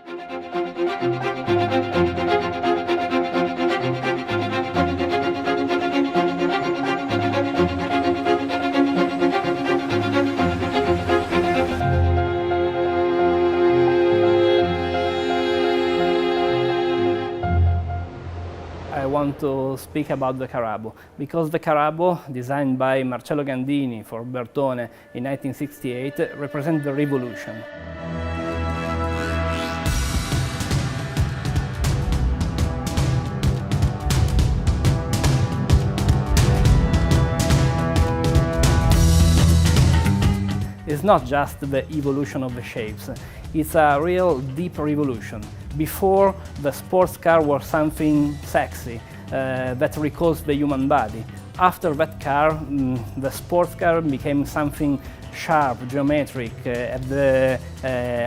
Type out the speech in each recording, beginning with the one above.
I want to speak about the Carabo, because the Carabo, designed by Marcello Gandini for Bertone in 1968, represents the revolution. It's not just the evolution of the shapes, it's a real deep revolution. Before, the sports car was something sexy that recalls the human body. After that car, the sports car became something sharp, geometric, the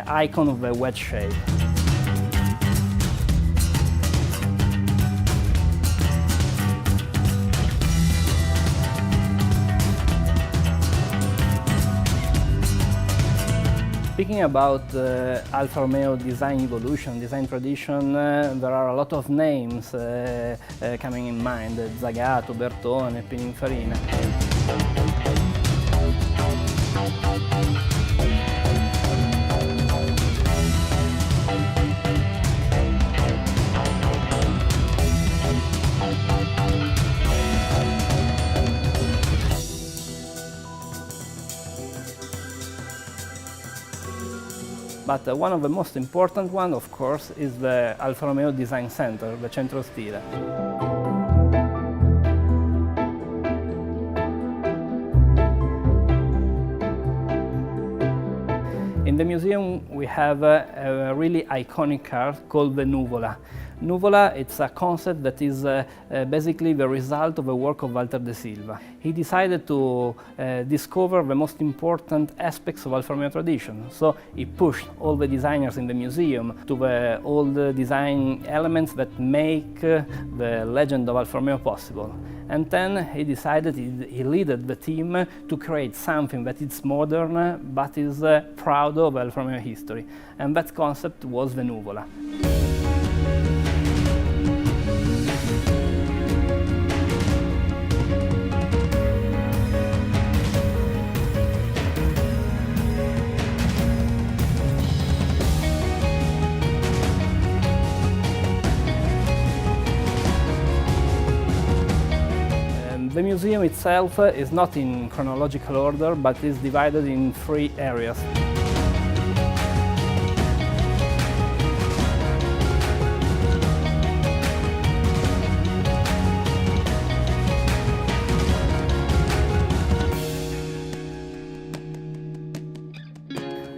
icon of the wedge shape. Speaking about Alfa Romeo design evolution, design tradition, there are a lot of names coming in mind: Zagato, Bertone, Pininfarina. But one of the most important one, of course, is the Alfa Romeo Design Center, the Centro Stile. In the museum we have a really iconic car called the Nuvola. Nuvola, it's a concept that is basically the result of the work of Walter de Silva. He decided to discover the most important aspects of Alfa Romeo tradition, so he pushed all the designers in the museum to all the design elements that make the legend of Alfa Romeo possible. And then he decided, he led the team to create something that is modern but is proud of Alfa Romeo history. And that concept was the Nuvola. The museum itself is not in chronological order, but is divided in 3 areas.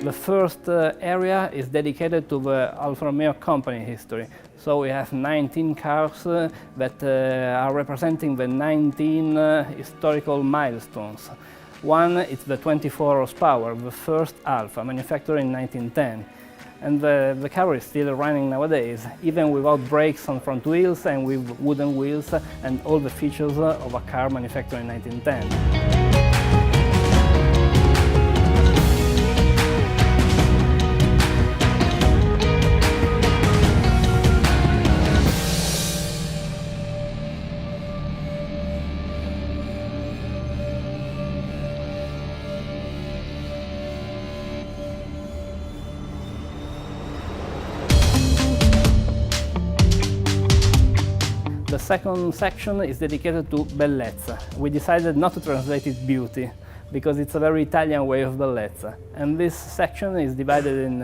The first area is dedicated to the Alfa Romeo company history. So we have 19 cars that are representing the 19 historical milestones. One is the 24 horsepower, the first Alfa, manufactured in 1910. And the car is still running nowadays, even without brakes on front wheels and with wooden wheels and all the features of a car manufactured in 1910. The second section is dedicated to bellezza. We decided not to translate it beauty, because it's a very Italian way of bellezza. And this section is divided in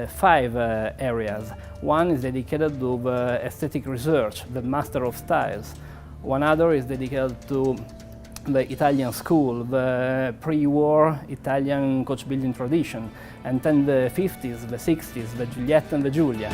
5 areas. One is dedicated to the aesthetic research, the master of styles. One other is dedicated to the Italian school, the pre-war Italian coach building tradition, and then the 50s, the 60s, the Giulietta and the Giulia.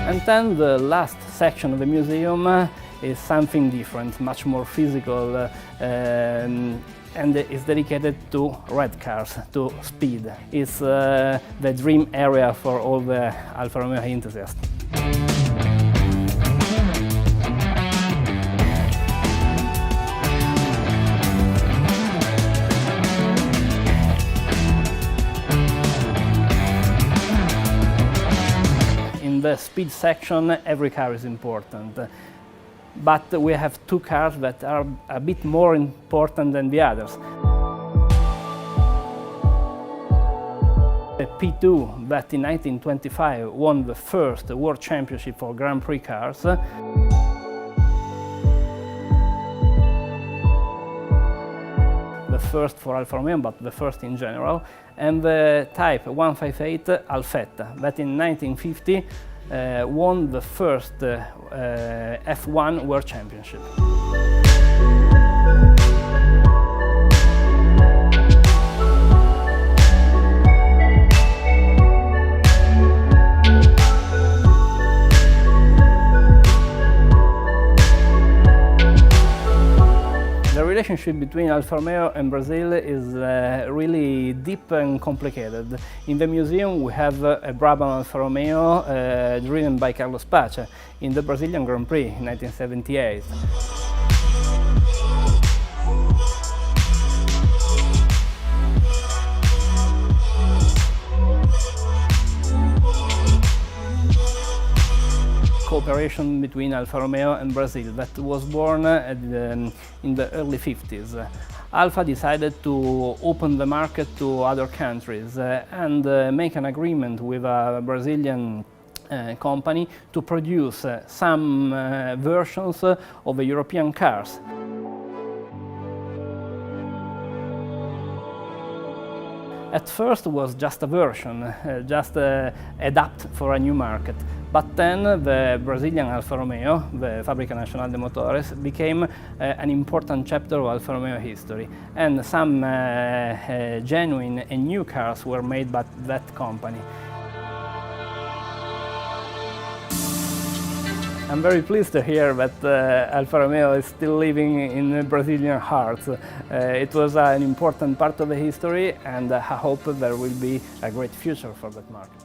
And then the last section of the museum is something different, much more physical, and is dedicated to red cars, to speed. It's the dream area for all the Alfa Romeo enthusiasts. the speed section, every car is important. But we have two cars that are a bit more important than the others. The P2 that in 1925 won the first World Championship for Grand Prix cars. The first for Alfa Romeo, but the first in general. And the Type 158 Alfetta that in 1950 won the first F1 World Championship. The relationship between Alfa Romeo and Brazil is really deep and complicated. In the museum we have a Brabham Alfa Romeo driven by Carlos Pacha in the Brazilian Grand Prix in 1978. Cooperation between Alfa Romeo and Brazil that was born in the early 50s. Alfa decided to open the market to other countries and make an agreement with a Brazilian company to produce some versions of the European cars. At first it was just a version, just adapt for a new market. But then the Brazilian Alfa Romeo, the Fábrica Nacional de Motores, became an important chapter of Alfa Romeo history. And some genuine and new cars were made by that company. I'm very pleased to hear that Alfa Romeo is still living in Brazilian hearts. It was an important part of the history, and I hope there will be a great future for that market.